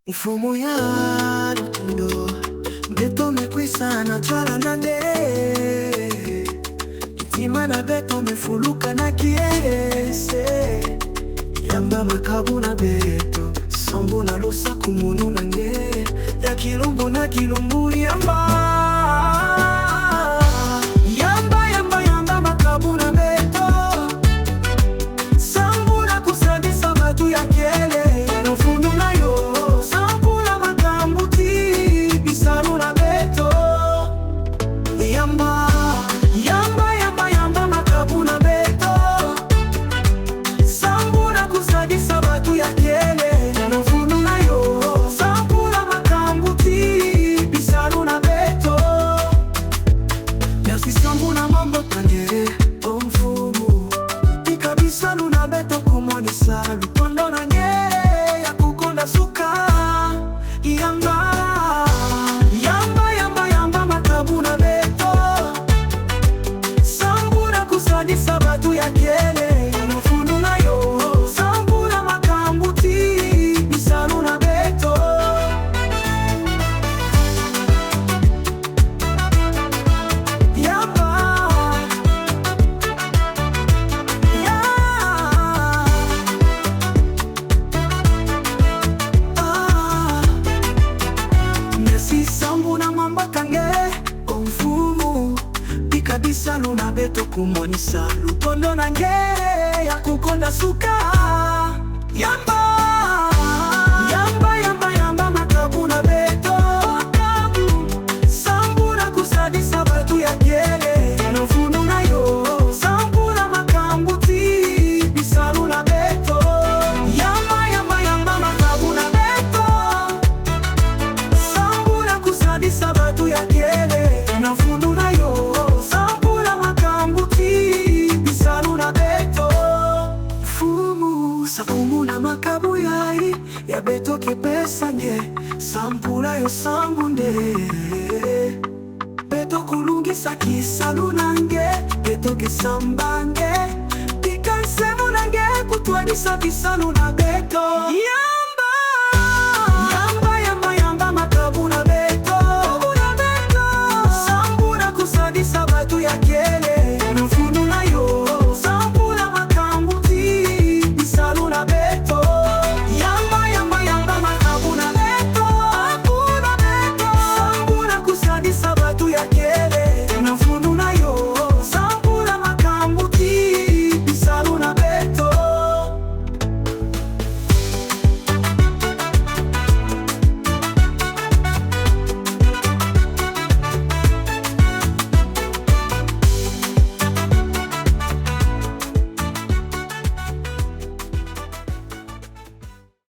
Ifumu ya rukundo beto mekwisa na twala nande itima na beto mefuluka na kiese yamba makabu na beto sombo na lusa kumunu nange ya kilumbu na kilumbu yamba makabu na beto sambu na kusadisa batu ya kele nofundu na yo makabu na beto sambura kusadisa batu ya kele nofundu na yo sambura makambuti bisaru na beto yasi sambu na mambo tangere omfumu ika bisaru na beto kumonisa lutondo na ngere ya kukonda suka makabu na beto sambura kusadisa batu ya kele nofundu na yo sambura makambuti bisaru na beto nesi sambu na mamba kange omfumu bikabisa luna beto kumonisa lutondo na ngere ya kukonda suka yamba makabu na beto sambura kusadisa batu ya kele nofundu na yo sambura makambuti bisaru na beto yamba makabu na beto sambura kusadisa batu ya kele nofundu na yo sambura makambuti bisaru na beto fumu safumu na makabu yai ya beto kepesa nge sambura yo sambunde beto kulungisa kisalu nange beto kesambange pikansemu nange kutwadisa bisalu na beto